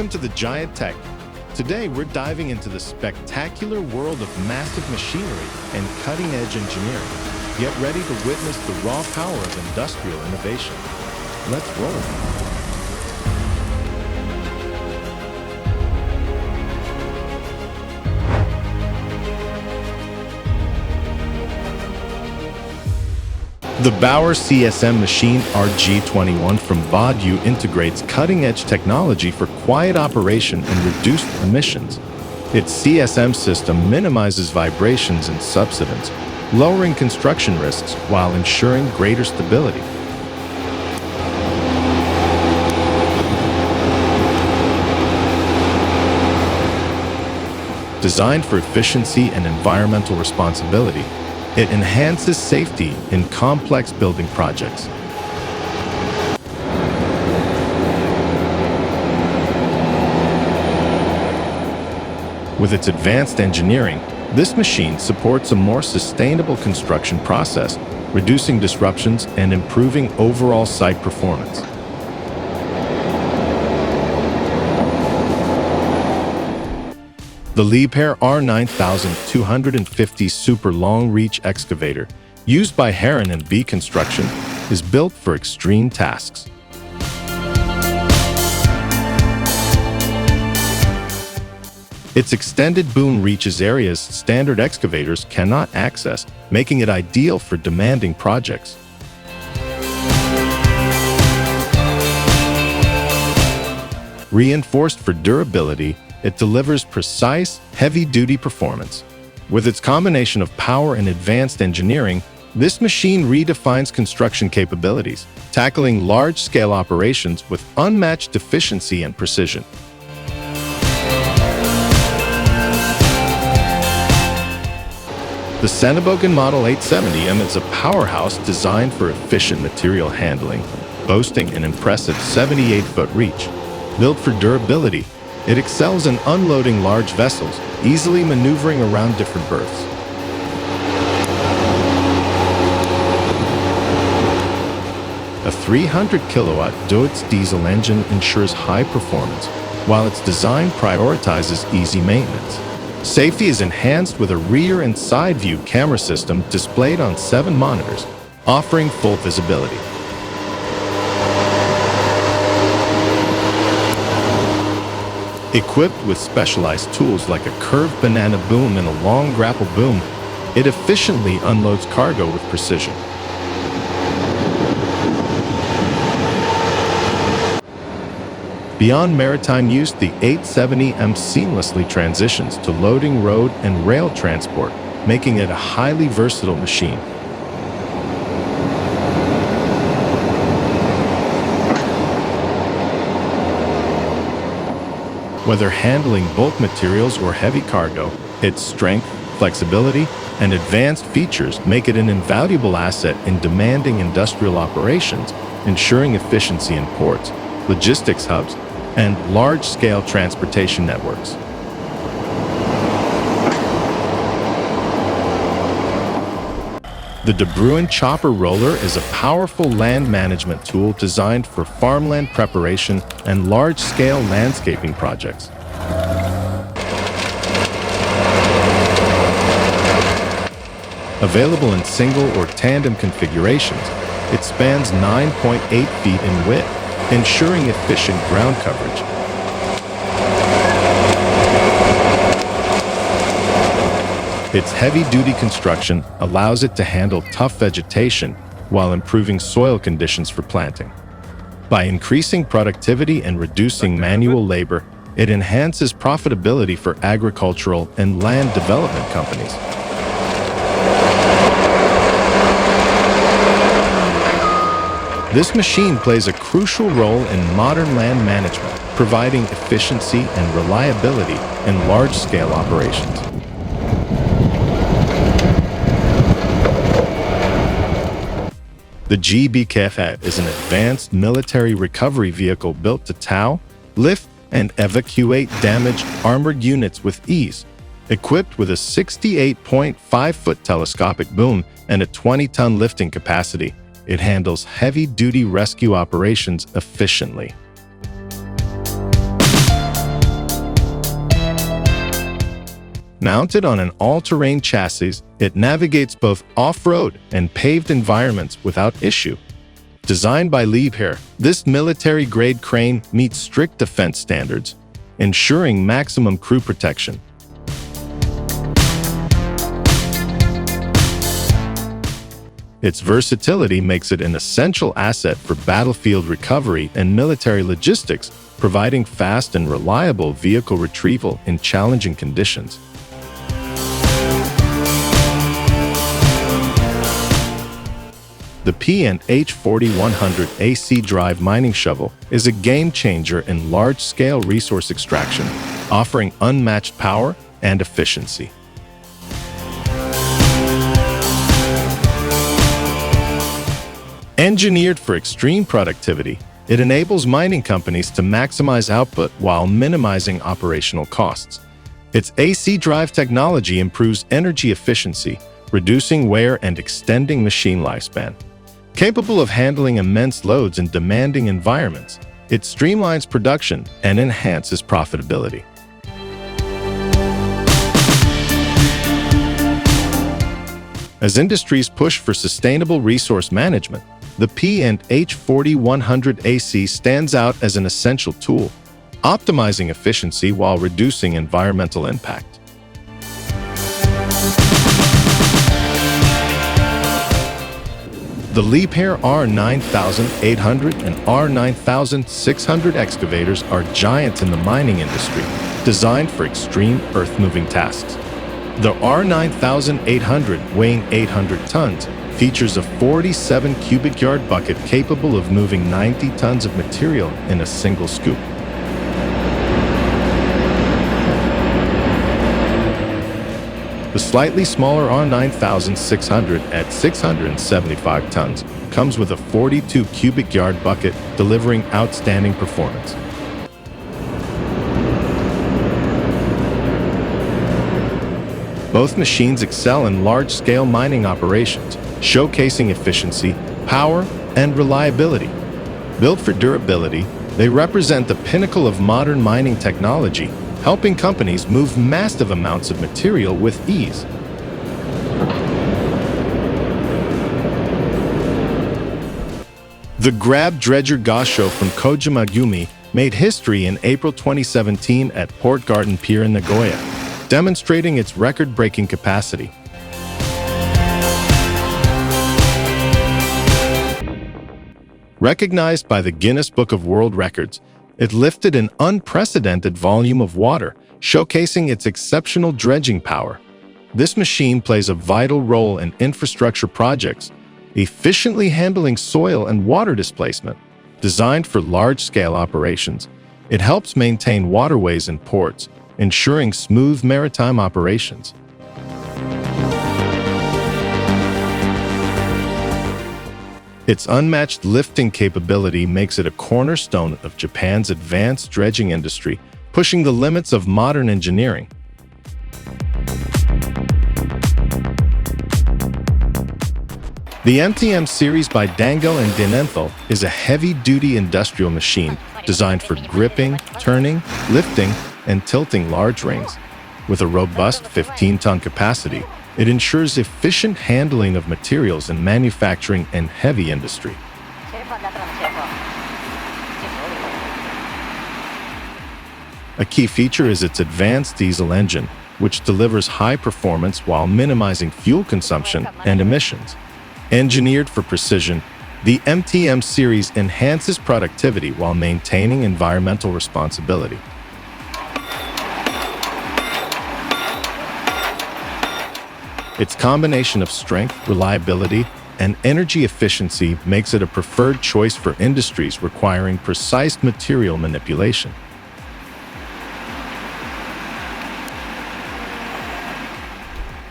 Welcome to the Giant Tech. Today, we're diving into the spectacular world of massive machinery and cutting-edge engineering. Get ready to witness the raw power of industrial innovation. Let's roll. The Bauer CSM Machine RG21 from Baodu integrates cutting-edge technology for quiet operation and reduced emissions. Its CSM system minimizes vibrations and subsidence, lowering construction risks while ensuring greater stability. Designed for efficiency and environmental responsibility, it enhances safety in complex building projects. With its advanced engineering, this machine supports a more sustainable construction process, reducing disruptions and improving overall site performance. The Liebherr R9250 Super Long Reach Excavator, used by Heron and B Construction, is built for extreme tasks. Its extended boom reaches areas standard excavators cannot access, making it ideal for demanding projects. Reinforced for durability, it delivers precise, heavy-duty performance. With its combination of power and advanced engineering, this machine redefines construction capabilities, tackling large-scale operations with unmatched efficiency and precision. The Senebogen Model 870M is a powerhouse designed for efficient material handling, boasting an impressive 78-foot reach. Built for durability, it excels in unloading large vessels, easily maneuvering around different berths. A 300-kilowatt Deutz diesel engine ensures high performance, while its design prioritizes easy maintenance. Safety is enhanced with a rear and side view camera system displayed on 7 monitors, offering full visibility. Equipped with specialized tools like a curved banana boom and a long grapple boom, it efficiently unloads cargo with precision. Beyond maritime use, the 870M seamlessly transitions to loading road and rail transport, making it a highly versatile machine. Whether handling bulk materials or heavy cargo, its strength, flexibility, and advanced features make it an invaluable asset in demanding industrial operations, ensuring efficiency in ports, logistics hubs, and large-scale transportation networks. The De Bruin Chopper Roller is a powerful land management tool designed for farmland preparation and large-scale landscaping projects. Available in single or tandem configurations, it spans 9.8 feet in width, ensuring efficient ground coverage. Its heavy-duty construction allows it to handle tough vegetation while improving soil conditions for planting. By increasing productivity and reducing manual labor, it enhances profitability for agricultural and land development companies. This machine plays a crucial role in modern land management, providing efficiency and reliability in large-scale operations. The GBKF is an advanced military recovery vehicle built to tow, lift, and evacuate damaged armored units with ease. Equipped with a 68.5-foot telescopic boom and a 20-ton lifting capacity, it handles heavy-duty rescue operations efficiently. Mounted on an all-terrain chassis, it navigates both off-road and paved environments without issue. Designed by Liebherr, this military-grade crane meets strict defense standards, ensuring maximum crew protection. Its versatility makes it an essential asset for battlefield recovery and military logistics, providing fast and reliable vehicle retrieval in challenging conditions. The P&H 4100 AC drive mining shovel is a game-changer in large-scale resource extraction, offering unmatched power and efficiency. Engineered for extreme productivity, it enables mining companies to maximize output while minimizing operational costs. Its AC drive technology improves energy efficiency, reducing wear and extending machine lifespan. Capable of handling immense loads in demanding environments, it streamlines production and enhances profitability. As industries push for sustainable resource management, the P&H 4100 AC stands out as an essential tool, optimizing efficiency while reducing environmental impact. The Liebherr R9800 and R9600 excavators are giants in the mining industry, designed for extreme earth-moving tasks. The R9800, weighing 800 tons, features a 47 cubic yard bucket capable of moving 90 tons of material in a single scoop. The slightly smaller R9600 at 675 tons comes with a 42 cubic yard bucket, delivering outstanding performance. Both machines excel in large-scale mining operations, showcasing efficiency, power, and reliability. Built for durability, they represent the pinnacle of modern mining technology, helping companies move massive amounts of material with ease. The Grab Dredger Gasho from Kojima Gumi made history in April 2017 at Port Garden Pier in Nagoya, demonstrating its record-breaking capacity. Recognized by the Guinness Book of World Records, it lifted an unprecedented volume of water, showcasing its exceptional dredging power. This machine plays a vital role in infrastructure projects, efficiently handling soil and water displacement. Designed for large-scale operations, it helps maintain waterways and ports, ensuring smooth maritime operations. Its unmatched lifting capability makes it a cornerstone of Japan's advanced dredging industry, pushing the limits of modern engineering. The MTM series by Dango and Dinenthal is a heavy-duty industrial machine designed for gripping, turning, lifting, and tilting large rings. With a robust 15-ton capacity, it ensures efficient handling of materials in manufacturing and heavy industry. A key feature is its advanced diesel engine, which delivers high performance while minimizing fuel consumption and emissions. Engineered for precision, the MTM series enhances productivity while maintaining environmental responsibility. Its combination of strength, reliability, and energy efficiency makes it a preferred choice for industries requiring precise material manipulation.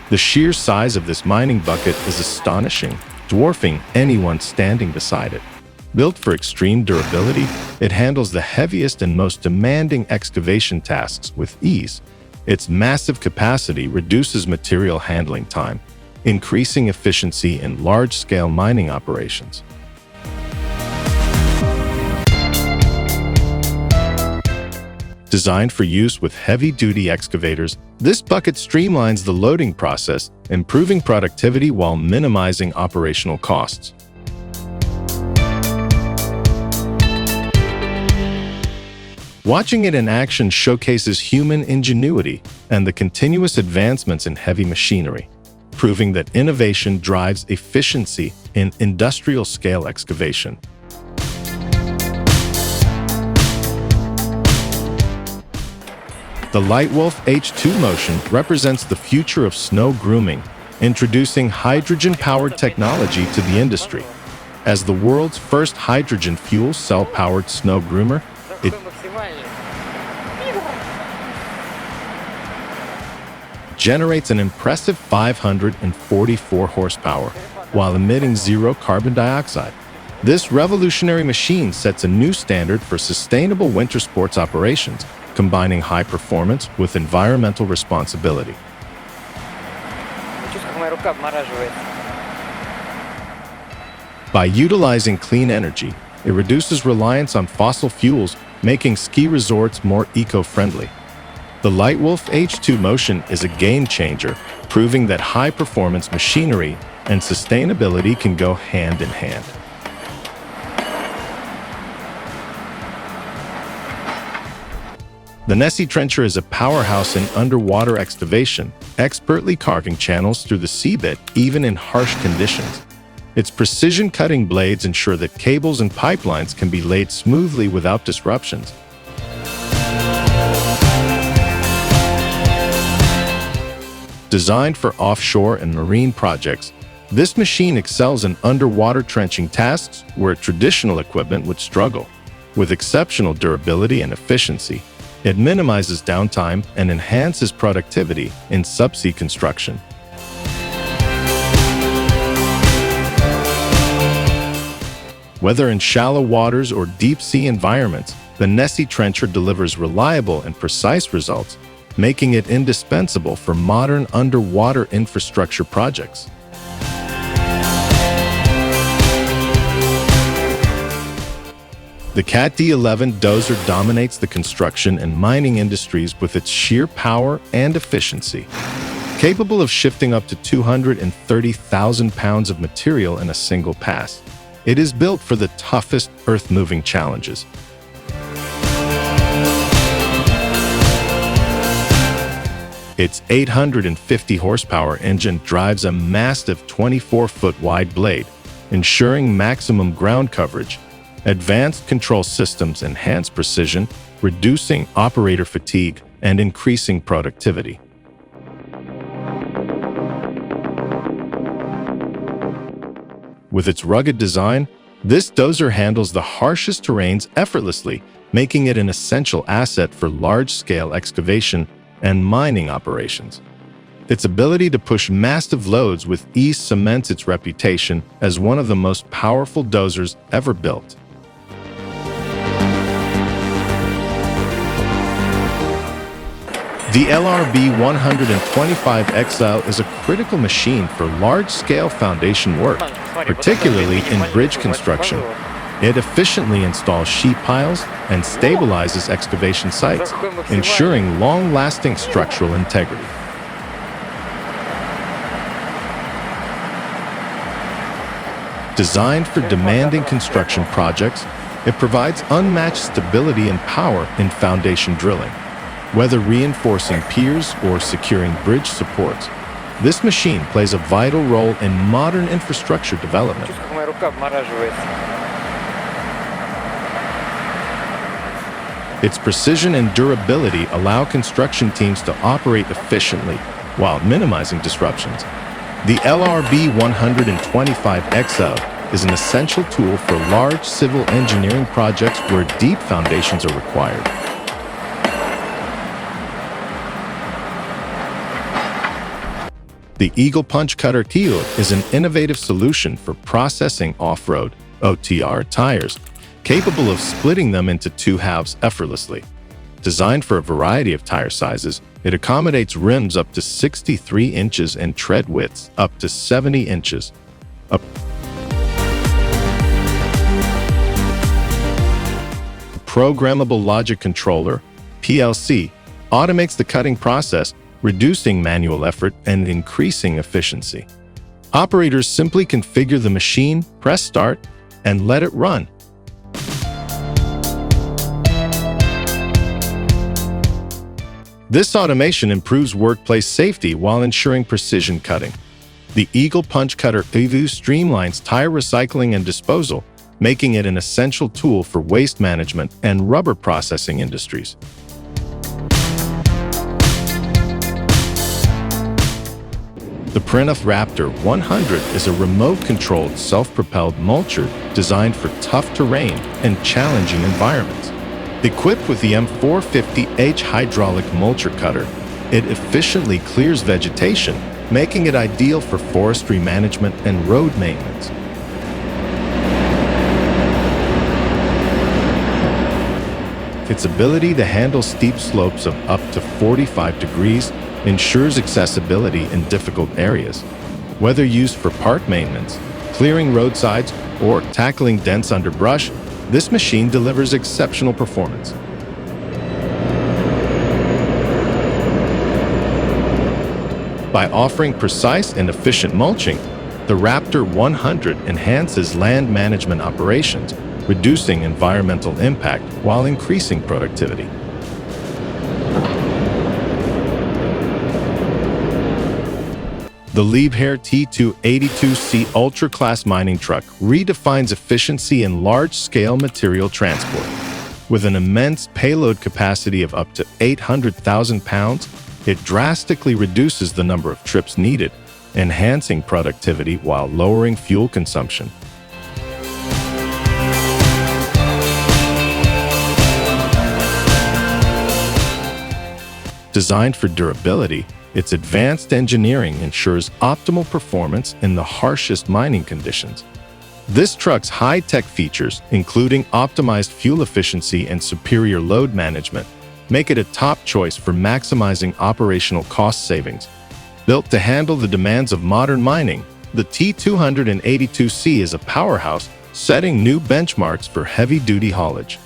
The sheer size of this mining bucket is astonishing, dwarfing anyone standing beside it. Built for extreme durability, it handles the heaviest and most demanding excavation tasks with ease. Its massive capacity reduces material handling time, increasing efficiency in large-scale mining operations. Designed for use with heavy-duty excavators, this bucket streamlines the loading process, improving productivity while minimizing operational costs. Watching it in action showcases human ingenuity and the continuous advancements in heavy machinery, proving that innovation drives efficiency in industrial-scale excavation. The Lightwolf H2 Motion represents the future of snow grooming, introducing hydrogen-powered technology to the industry. As the world's first hydrogen fuel cell-powered snow groomer, it generates an impressive 544 horsepower while emitting zero carbon dioxide. This revolutionary machine sets a new standard for sustainable winter sports operations, combining high performance with environmental responsibility. By utilizing clean energy, it reduces reliance on fossil fuels, making ski resorts more eco-friendly. The Lightwolf H2 Motion is a game changer, proving that high-performance machinery and sustainability can go hand in hand. The Nessie Trencher is a powerhouse in underwater excavation, expertly carving channels through the seabed even in harsh conditions. Its precision cutting blades ensure that cables and pipelines can be laid smoothly without disruptions. Designed for offshore and marine projects, this machine excels in underwater trenching tasks where traditional equipment would struggle. With exceptional durability and efficiency, it minimizes downtime and enhances productivity in subsea construction. Whether in shallow waters or deep-sea environments, the Nessie Trencher delivers reliable and precise results, making it indispensable for modern underwater infrastructure projects. The Cat D11 dozer dominates the construction and mining industries with its sheer power and efficiency. Capable of shifting up to 230,000 pounds of material in a single pass, it is built for the toughest earth-moving challenges. Its 850 horsepower engine drives a massive 24-foot wide blade, ensuring maximum ground coverage. Advanced control systems enhance precision, reducing operator fatigue and increasing productivity. With its rugged design, this dozer handles the harshest terrains effortlessly, making it an essential asset for large-scale excavation and mining operations. Its ability to push massive loads with ease cements its reputation as one of the most powerful dozers ever built. The LRB 125 XL is a critical machine for large-scale foundation work, particularly in bridge construction. It efficiently installs sheet piles and stabilizes excavation sites, ensuring long-lasting structural integrity. Designed for demanding construction projects, it provides unmatched stability and power in foundation drilling. Whether reinforcing piers or securing bridge supports, this machine plays a vital role in modern infrastructure development. Its precision and durability allow construction teams to operate efficiently while minimizing disruptions. The LRB 125 XL is an essential tool for large civil engineering projects where deep foundations are required. The Eagle Punch Cutter Keel is an innovative solution for processing off-road (OTR) tires, capable of splitting them into two halves effortlessly. Designed for a variety of tire sizes, it accommodates rims up to 63 inches and tread widths up to 70 inches. A programmable logic controller PLC automates the cutting process, reducing manual effort and increasing efficiency. Operators simply configure the machine, press start, and let it run. This automation improves workplace safety while ensuring precision cutting. The Eagle Punch Cutter EVO streamlines tire recycling and disposal, making it an essential tool for waste management and rubber processing industries. The Prinoth Raptor 100 is a remote-controlled, self-propelled mulcher designed for tough terrain and challenging environments. Equipped with the M450H hydraulic mulcher cutter, it efficiently clears vegetation, making it ideal for forestry management and road maintenance. Its ability to handle steep slopes of up to 45 degrees ensures accessibility in difficult areas. Whether used for park maintenance, clearing roadsides, or tackling dense underbrush, this machine delivers exceptional performance. By offering precise and efficient mulching, the Raptor 100 enhances land management operations, reducing environmental impact while increasing productivity. The Liebherr T282C ultra-class mining truck redefines efficiency in large-scale material transport. With an immense payload capacity of up to 800,000 pounds, it drastically reduces the number of trips needed, enhancing productivity while lowering fuel consumption. Designed for durability, its advanced engineering ensures optimal performance in the harshest mining conditions. This truck's high-tech features, including optimized fuel efficiency and superior load management, make it a top choice for maximizing operational cost savings. Built to handle the demands of modern mining, the T282C is a powerhouse, setting new benchmarks for heavy-duty haulage.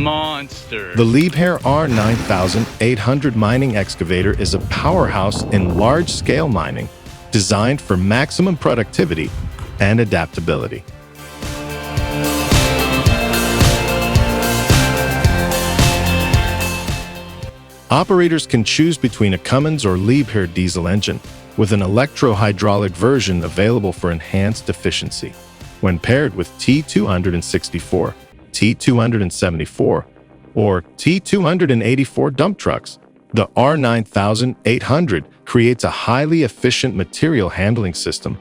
Monster. The Liebherr R9800 mining excavator is a powerhouse in large-scale mining, designed for maximum productivity and adaptability. Operators can choose between a Cummins or Liebherr diesel engine, with an electro-hydraulic version available for enhanced efficiency. When paired with T264, T274, or T284 dump trucks, the R9800 creates a highly efficient material handling system.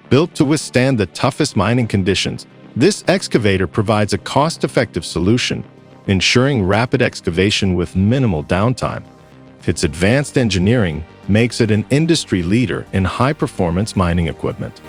Built to withstand the toughest mining conditions, this excavator provides a cost-effective solution, ensuring rapid excavation with minimal downtime. Its advanced engineering makes it an industry leader in high-performance mining equipment.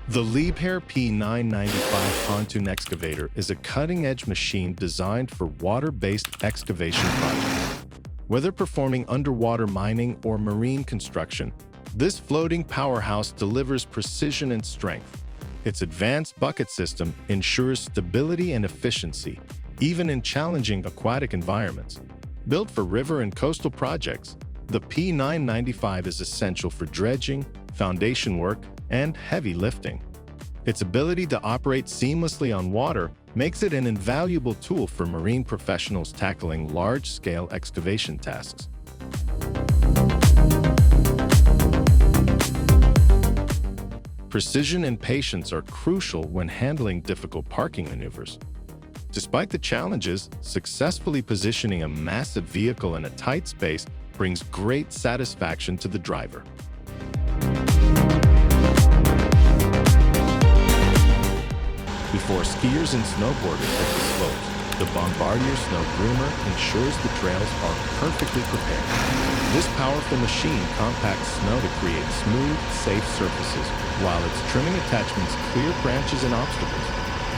The Liebherr P995 pontoon excavator is a cutting-edge machine designed for water-based excavation projects. Whether performing underwater mining or marine construction, this floating powerhouse delivers precision and strength. Its advanced bucket system ensures stability and efficiency, even in challenging aquatic environments. Built for river and coastal projects, the P995 is essential for dredging, foundation work, and heavy lifting. Its ability to operate seamlessly on water makes it an invaluable tool for marine professionals tackling large-scale excavation tasks. Precision and patience are crucial when handling difficult parking maneuvers. Despite the challenges, successfully positioning a massive vehicle in a tight space brings great satisfaction to the driver. Before skiers and snowboarders hit the slopes, the Bombardier Snow Groomer ensures the trails are perfectly prepared. This powerful machine compacts snow to create smooth, safe surfaces, while its trimming attachments clear branches and obstacles.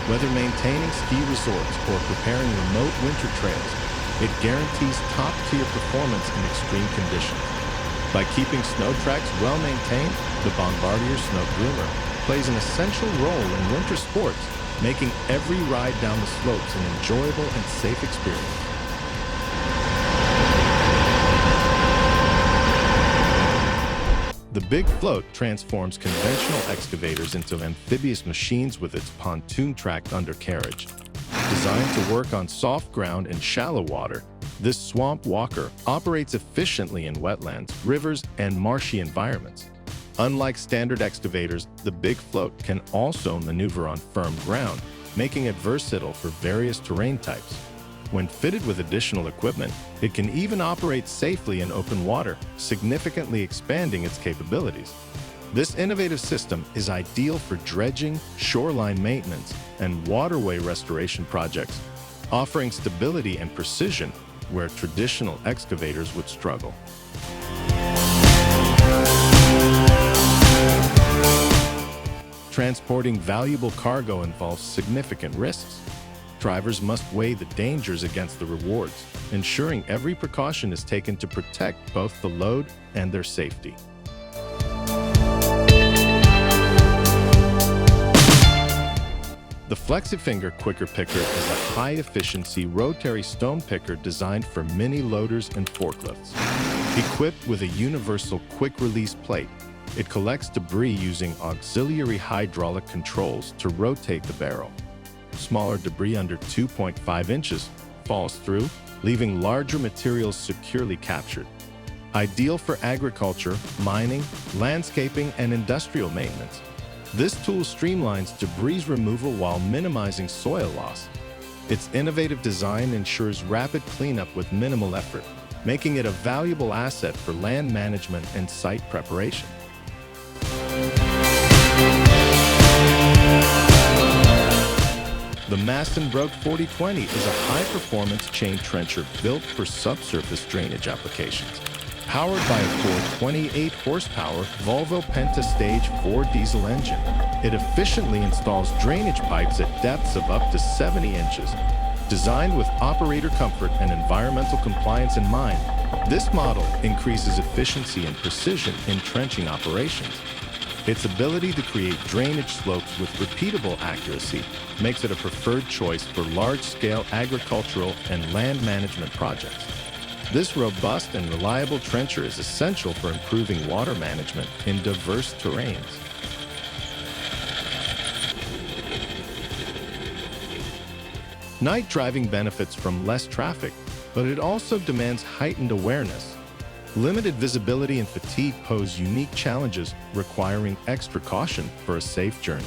Whether maintaining ski resorts or preparing remote winter trails, it guarantees top-tier performance in extreme conditions. By keeping snow tracks well maintained, the Bombardier Snow Groomer plays an essential role in winter sports, making every ride down the slopes an enjoyable and safe experience. The Big Float transforms conventional excavators into amphibious machines with its pontoon-tracked undercarriage. Designed to work on soft ground and shallow water, this swamp walker operates efficiently in wetlands, rivers, and marshy environments. Unlike standard excavators, the Big Float can also maneuver on firm ground, making it versatile for various terrain types. When fitted with additional equipment, it can even operate safely in open water, significantly expanding its capabilities. This innovative system is ideal for dredging, shoreline maintenance, and waterway restoration projects, offering stability and precision where traditional excavators would struggle. Transporting valuable cargo involves significant risks. Drivers must weigh the dangers against the rewards, ensuring every precaution is taken to protect both the load and their safety. The FlexiFinger Quicker Picker is a high-efficiency rotary stone picker designed for mini loaders and forklifts. Equipped with a universal quick-release plate, it collects debris using auxiliary hydraulic controls to rotate the barrel. Smaller debris under 2.5 inches falls through, leaving larger materials securely captured. Ideal for agriculture, mining, landscaping, and industrial maintenance. This tool streamlines debris removal while minimizing soil loss. Its innovative design ensures rapid cleanup with minimal effort, making it a valuable asset for land management and site preparation. The Mastenbroek 4020 is a high-performance chain trencher built for subsurface drainage applications. Powered by a Ford 28-horsepower Volvo Penta Stage 4 diesel engine, it efficiently installs drainage pipes at depths of up to 70 inches. Designed with operator comfort and environmental compliance in mind, this model increases efficiency and precision in trenching operations. Its ability to create drainage slopes with repeatable accuracy makes it a preferred choice for large-scale agricultural and land management projects. This robust and reliable trencher is essential for improving water management in diverse terrains. Night driving benefits from less traffic, but it also demands heightened awareness. Limited visibility and fatigue pose unique challenges, requiring extra caution for a safe journey.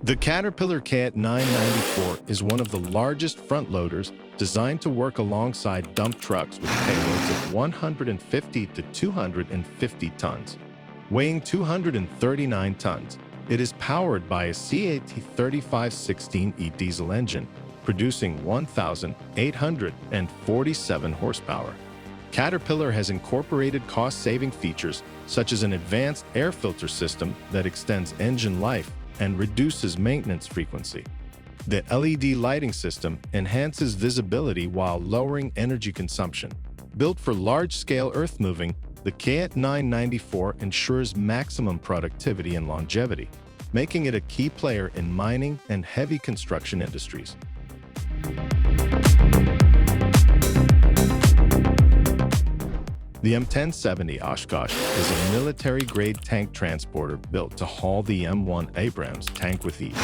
The Caterpillar KAT 994 is one of the largest front loaders designed to work alongside dump trucks with payloads of 150 to 250 tons. Weighing 239 tons, it is powered by a CAT 3516E diesel engine, producing 1,847 horsepower. Caterpillar has incorporated cost-saving features such as an advanced air filter system that extends engine life and reduces maintenance frequency. The LED lighting system enhances visibility while lowering energy consumption. Built for large-scale earth-moving, the KAT 994 ensures maximum productivity and longevity, making it a key player in mining and heavy construction industries. The M1070 Oshkosh is a military-grade tank transporter built to haul the M1 Abrams tank with ease.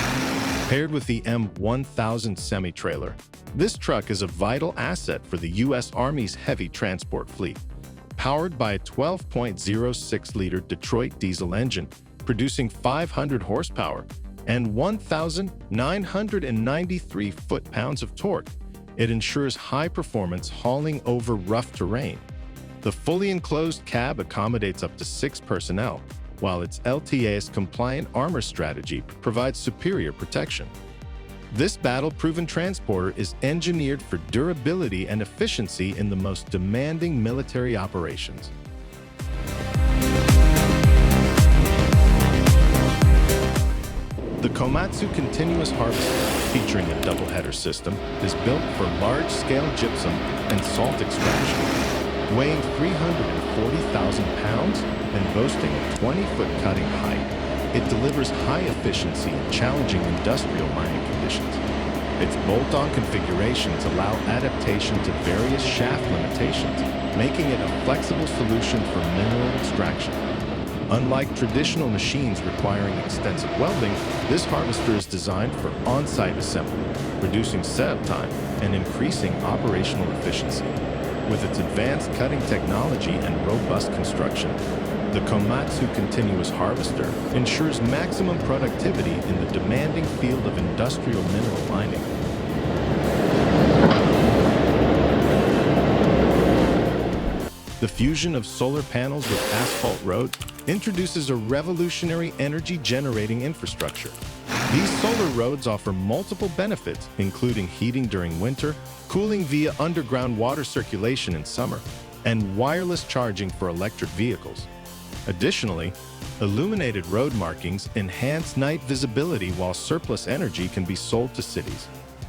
Paired with the M1000 semi-trailer, this truck is a vital asset for the U.S. Army's heavy transport fleet. Powered by a 12.06-liter Detroit diesel engine, producing 500 horsepower and 1,993 foot-pounds of torque, it ensures high performance hauling over rough terrain. The fully enclosed cab accommodates up to 6 personnel, while its LTAS-compliant armor strategy provides superior protection. This battle-proven transporter is engineered for durability and efficiency in the most demanding military operations. The Komatsu Continuous Harvester, featuring a double-header system, is built for large-scale gypsum and salt extraction. Weighing 340,000 pounds and boasting a 20-foot cutting height, it delivers high efficiency in challenging industrial mining conditions. Its bolt-on configurations allow adaptation to various shaft limitations, making it a flexible solution for mineral extraction. Unlike traditional machines requiring extensive welding, this harvester is designed for on-site assembly, reducing setup time and increasing operational efficiency. With its advanced cutting technology and robust construction, the Komatsu Continuous Harvester ensures maximum productivity in the demanding field of industrial mineral mining. The fusion of solar panels with asphalt road introduces a revolutionary energy-generating infrastructure. These solar roads offer multiple benefits, including heating during winter, cooling via underground water circulation in summer, and wireless charging for electric vehicles. Additionally, illuminated road markings enhance night visibility while surplus energy can be sold to cities.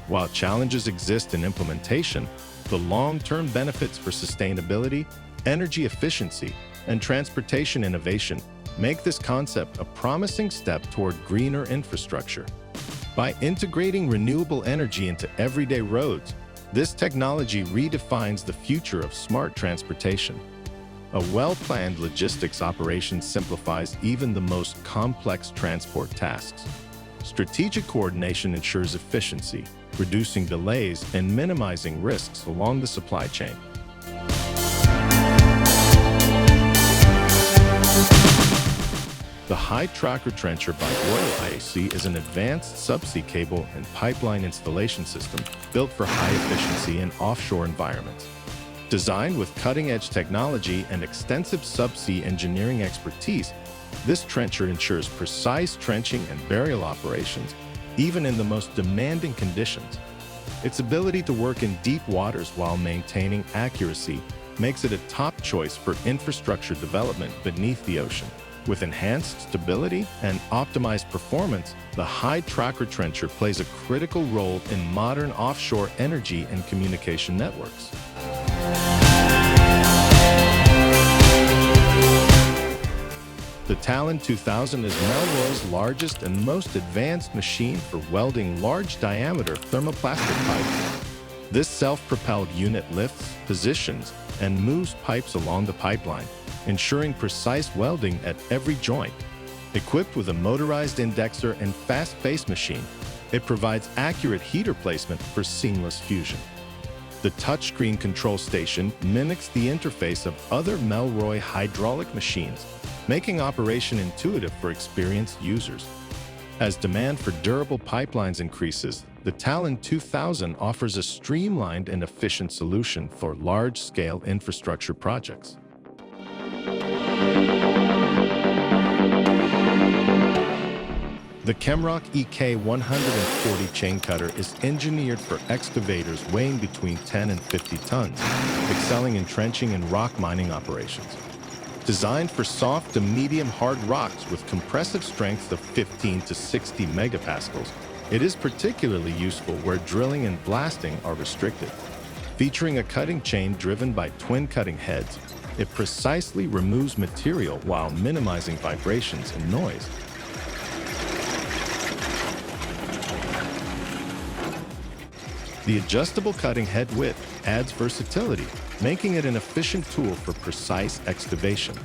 While challenges exist in implementation, the long-term benefits for sustainability, energy efficiency, and transportation innovation make this concept a promising step toward greener infrastructure. By integrating renewable energy into everyday roads, this technology redefines the future of smart transportation. A well-planned logistics operation simplifies even the most complex transport tasks. Strategic coordination ensures efficiency, reducing delays and minimizing risks along the supply chain. The High Tracker Trencher by Royal IAC is an advanced subsea cable and pipeline installation system built for high efficiency in offshore environments. Designed with cutting-edge technology and extensive subsea engineering expertise, this trencher ensures precise trenching and burial operations, even in the most demanding conditions. Its ability to work in deep waters while maintaining accuracy makes it a top choice for infrastructure development beneath the ocean. With enhanced stability and optimized performance, the High Tracker Trencher plays a critical role in modern offshore energy and communication networks. The Talon 2000 is Melroy's largest and most advanced machine for welding large-diameter thermoplastic pipes. This self-propelled unit lifts, positions, and moves pipes along the pipeline, ensuring precise welding at every joint. Equipped with a motorized indexer and fast-paced machine, it provides accurate heater placement for seamless fusion. The touchscreen control station mimics the interface of other Melroy hydraulic machines, making operation intuitive for experienced users. As demand for durable pipelines increases, the Talon 2000 offers a streamlined and efficient solution for large-scale infrastructure projects. The Kemrock EK 140 chain cutter is engineered for excavators weighing between 10 and 50 tons, excelling in trenching and rock mining operations. Designed for soft to medium hard rocks with compressive strengths of 15 to 60 megapascals, it is particularly useful where drilling and blasting are restricted. Featuring a cutting chain driven by twin cutting heads, it precisely removes material while minimizing vibrations and noise. The adjustable cutting head width adds versatility, making it an efficient tool for precise excavation.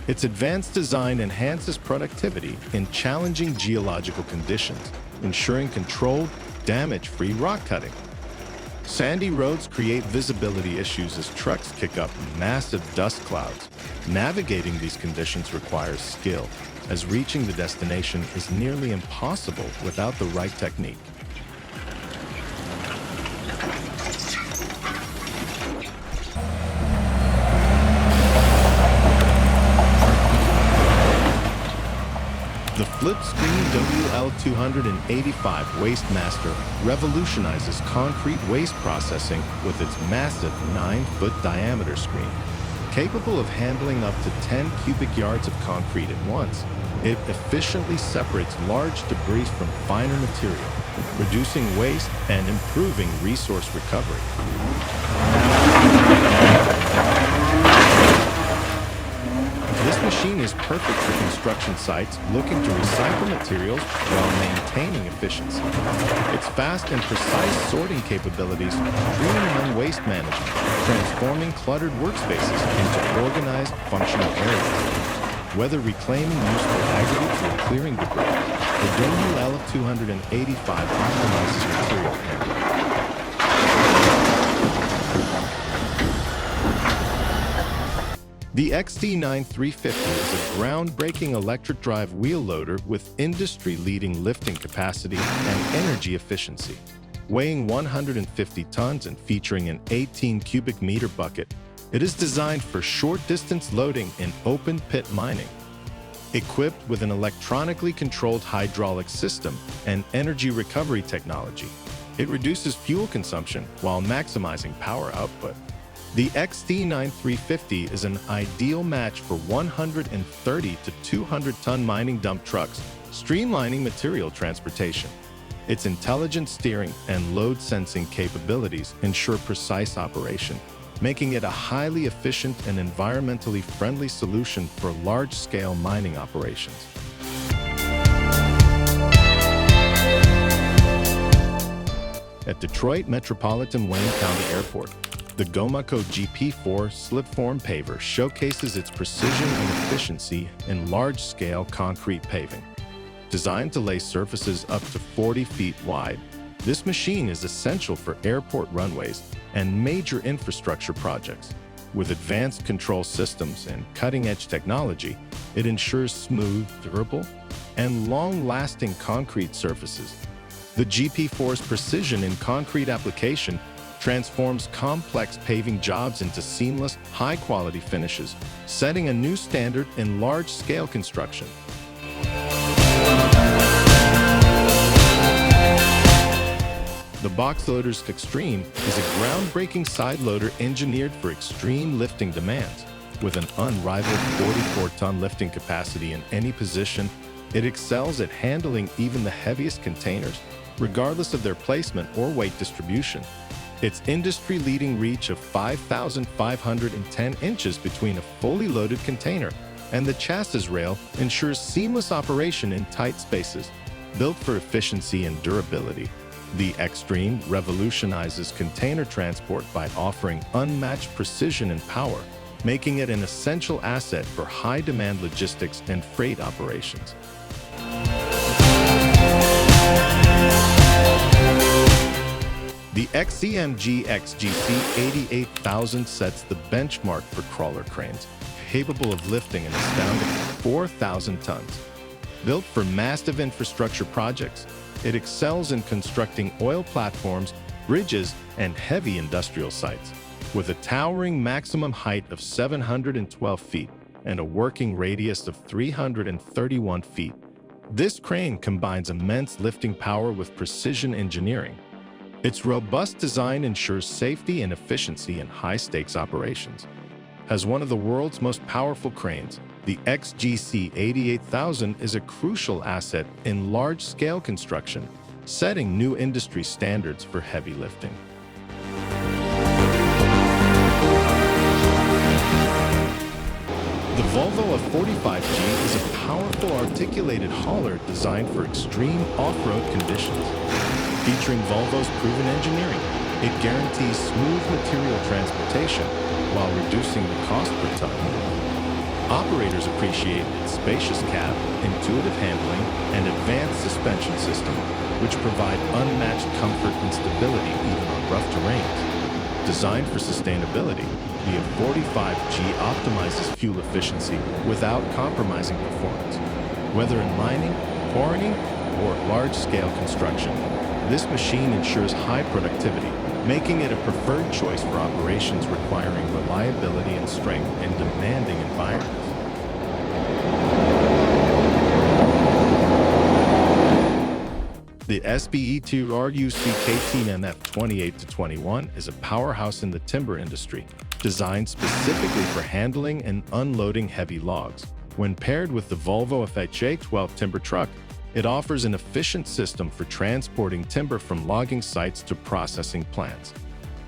Its advanced design enhances productivity in challenging geological conditions, ensuring controlled, damage-free rock cutting. Sandy roads create visibility issues as trucks kick up massive dust clouds. Navigating these conditions requires skill, as reaching the destination is nearly impossible without the right technique. The Flipscreen WL285 Wastemaster revolutionizes concrete waste processing with its massive 9-foot diameter screen. Capable of handling up to 10 cubic yards of concrete at once, It efficiently separates large debris from finer material, reducing waste and improving resource recovery. This machine is perfect for construction sites looking to recycle materials while maintaining efficiency. Its fast and precise sorting capabilities streamline waste management, transforming cluttered workspaces into organized, functional areas. Whether reclaiming useful aggregates or clearing debris, the Domel L285 optimizes material handling. The XD9350 is a groundbreaking electric drive wheel loader with industry-leading lifting capacity and energy efficiency. Weighing 150 tons and featuring an 18 cubic meter bucket, it is designed for short-distance loading in open-pit mining. Equipped with an electronically controlled hydraulic system and energy recovery technology, it reduces fuel consumption while maximizing power output. The XD9350 is an ideal match for 130 to 200-ton mining dump trucks, streamlining material transportation. Its intelligent steering and load sensing capabilities ensure precise operation, making it a highly efficient and environmentally friendly solution for large-scale mining operations. At Detroit Metropolitan Wayne County Airport, the Gomaco GP4 slipform paver showcases its precision and efficiency in large-scale concrete paving. Designed to lay surfaces up to 40 feet wide, this machine is essential for airport runways and major infrastructure projects. With advanced control systems and cutting-edge technology, it ensures smooth, durable, and long-lasting concrete surfaces. The GP4's precision in concrete application transforms complex paving jobs into seamless, high-quality finishes, setting a new standard in large-scale construction. The Box Loaders Extreme is a groundbreaking side loader engineered for extreme lifting demands. With an unrivaled 44-ton lifting capacity in any position, it excels at handling even the heaviest containers, regardless of their placement or weight distribution. Its industry-leading reach of 5,510 inches between a fully loaded container and the chassis rail ensures seamless operation in tight spaces. Built for efficiency and durability, the Extreme revolutionizes container transport by offering unmatched precision and power, making it an essential asset for high-demand logistics and freight operations. The XCMG XGC 88000 sets the benchmark for crawler cranes, capable of lifting an astounding 4,000 tons. Built for massive infrastructure projects, it excels in constructing oil platforms, bridges, and heavy industrial sites. With a towering maximum height of 712 feet and a working radius of 331 feet, this crane combines immense lifting power with precision engineering. Its robust design ensures safety and efficiency in high-stakes operations. As one of the world's most powerful cranes, the XGC 88000 is a crucial asset in large-scale construction, setting new industry standards for heavy lifting. The Volvo F45G is a powerful articulated hauler designed for extreme off-road conditions. Featuring Volvo's proven engineering, it guarantees smooth material transportation while reducing the cost per ton. Operators appreciate its spacious cab, intuitive handling, and advanced suspension system, which provide unmatched comfort and stability even on rough terrains. Designed for sustainability, the F45G optimizes fuel efficiency without compromising performance. Whether in mining, quarrying, or large-scale construction, this machine ensures high productivity, making it a preferred choice for operations requiring reliability and strength in demanding environments. The SBE2 RUC KTM F28-21 is a powerhouse in the timber industry, designed specifically for handling and unloading heavy logs. When paired with the Volvo FHA-12 timber truck, it offers an efficient system for transporting timber from logging sites to processing plants.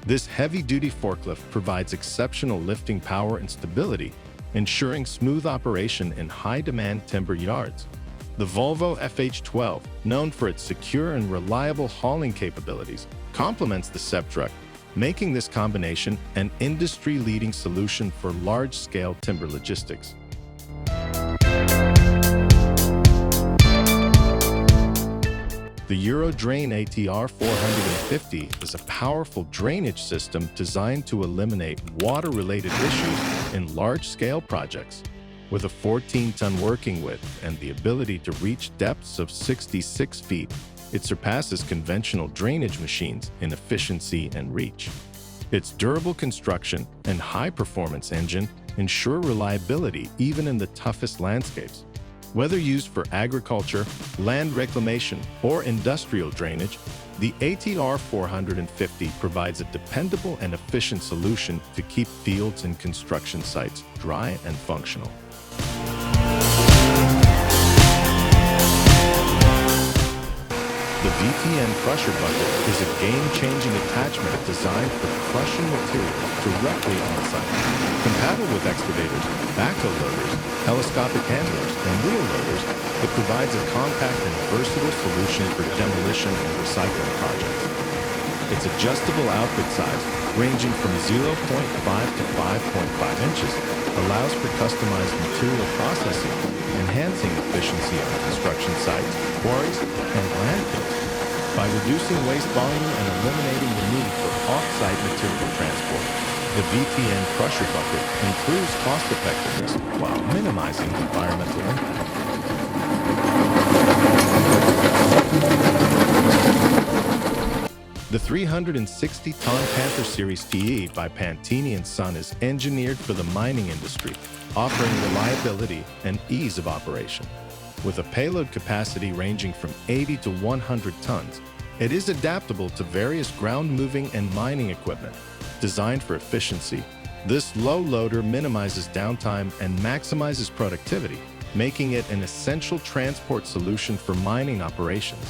This heavy-duty forklift provides exceptional lifting power and stability, ensuring smooth operation in high-demand timber yards. The Volvo FH12, known for its secure and reliable hauling capabilities, complements the SEP truck, making this combination an industry-leading solution for large-scale timber logistics. The EuroDrain ATR 450 is a powerful drainage system designed to eliminate water-related issues in large-scale projects. With a 14-ton working width and the ability to reach depths of 66 feet, it surpasses conventional drainage machines in efficiency and reach. Its durable construction and high-performance engine ensure reliability even in the toughest landscapes. Whether used for agriculture, land reclamation, or industrial drainage, the ATR 450 provides a dependable and efficient solution to keep fields and construction sites dry and functional. The VTN Crusher Bucket is a game-changing attachment designed for crushing materials directly on-site. Compatible with excavators, backhoe loaders, telescopic handlers, and wheel loaders, it provides a compact and versatile solution for demolition and recycling projects. Its adjustable output size, ranging from 0.5 to 5.5 inches, allows for customized material processing, enhancing efficiency on construction sites, quarries, and landfills. By reducing waste volume and eliminating the need for off-site material transport, the VTN Crusher Bucket improves cost effectiveness while minimizing environmental impact. The 360-ton Panther Series TE by Pantini & Son is engineered for the mining industry, offering reliability and ease of operation. With a payload capacity ranging from 80 to 100 tons, it is adaptable to various ground-moving and mining equipment. Designed for efficiency, this low loader minimizes downtime and maximizes productivity, making it an essential transport solution for mining operations.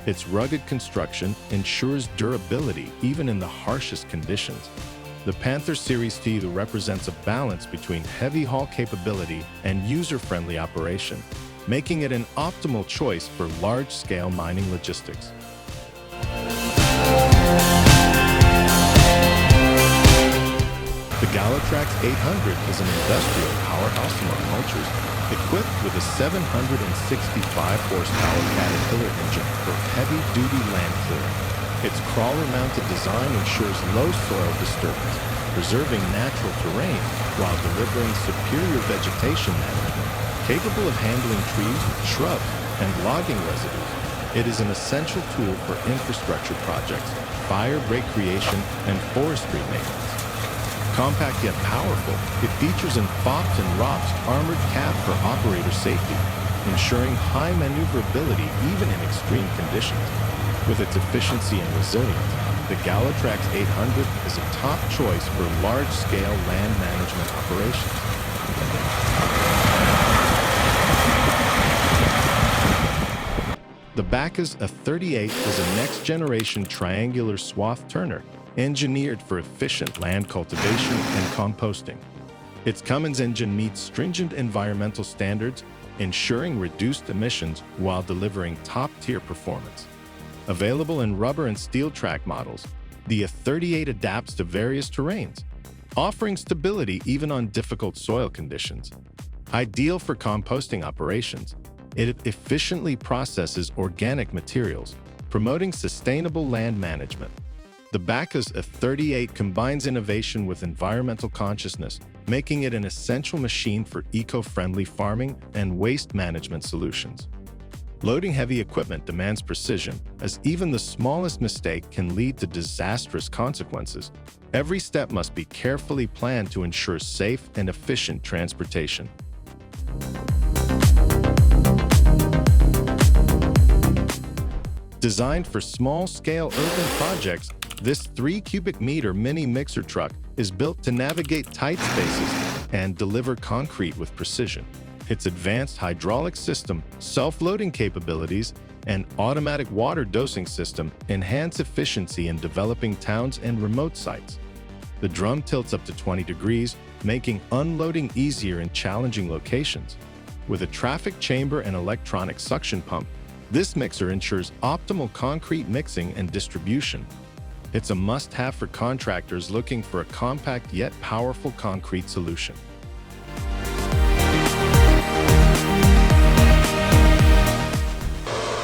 Its rugged construction ensures durability even in the harshest conditions. The Panther Series TE represents a balance between heavy haul capability and user-friendly operation, making it an optimal choice for large-scale mining logistics. The Galatrax 800 is an industrial powerhouse among mulchers, equipped with a 765-horsepower Caterpillar engine for heavy-duty land clearing. Its crawler-mounted design ensures low soil disturbance, preserving natural terrain while delivering superior vegetation management, capable of handling trees, shrubs, and logging residues. It is an essential tool for infrastructure projects, fire break creation, and forestry maintenance. Compact yet powerful, it features an Fox and Rocks armored cab for operator safety, ensuring high maneuverability even in extreme conditions. With its efficiency and resilience, the Galatrax 800 is a top choice for large-scale land management operations. The Bacchus F38 is a next-generation triangular swath turner engineered for efficient land cultivation and composting. Its Cummins engine meets stringent environmental standards, ensuring reduced emissions while delivering top-tier performance. Available in rubber and steel track models, the F38 adapts to various terrains, offering stability even on difficult soil conditions. Ideal for composting operations, it efficiently processes organic materials, promoting sustainable land management. The Bacchus F38 combines innovation with environmental consciousness, making it an essential machine for eco-friendly farming and waste management solutions. Loading heavy equipment demands precision, as even the smallest mistake can lead to disastrous consequences. Every step must be carefully planned to ensure safe and efficient transportation. Designed for small-scale urban projects, this 3-cubic-meter mini mixer truck is built to navigate tight spaces and deliver concrete with precision. Its advanced hydraulic system, self-loading capabilities, and automatic water dosing system enhance efficiency in developing towns and remote sites. The drum tilts up to 20 degrees, making unloading easier in challenging locations. With a traffic chamber and electronic suction pump, this mixer ensures optimal concrete mixing and distribution. It's a must-have for contractors looking for a compact yet powerful concrete solution.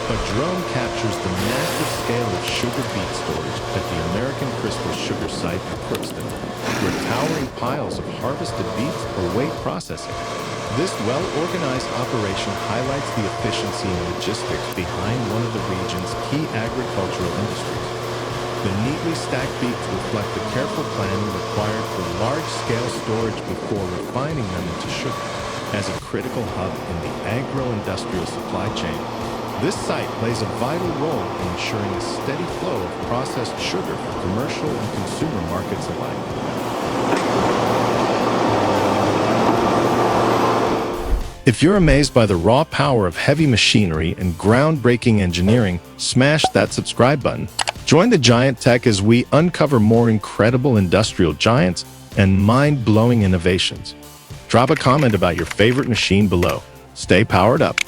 A drone captures the massive scale of sugar beet storage at the American Crystal Sugar Site in Crookston, where towering piles of harvested beets await processing. This well-organized operation highlights the efficiency and logistics behind one of the region's key agricultural industries. The neatly stacked beets reflect the careful planning required for large-scale storage before refining them into sugar. As a critical hub in the agro-industrial supply chain, this site plays a vital role in ensuring a steady flow of processed sugar for commercial and consumer markets alike. If you're amazed by the raw power of heavy machinery and groundbreaking engineering, smash that subscribe button. Join the Giant Tech as we uncover more incredible industrial giants and mind-blowing innovations. Drop a comment about your favorite machine below. Stay powered up.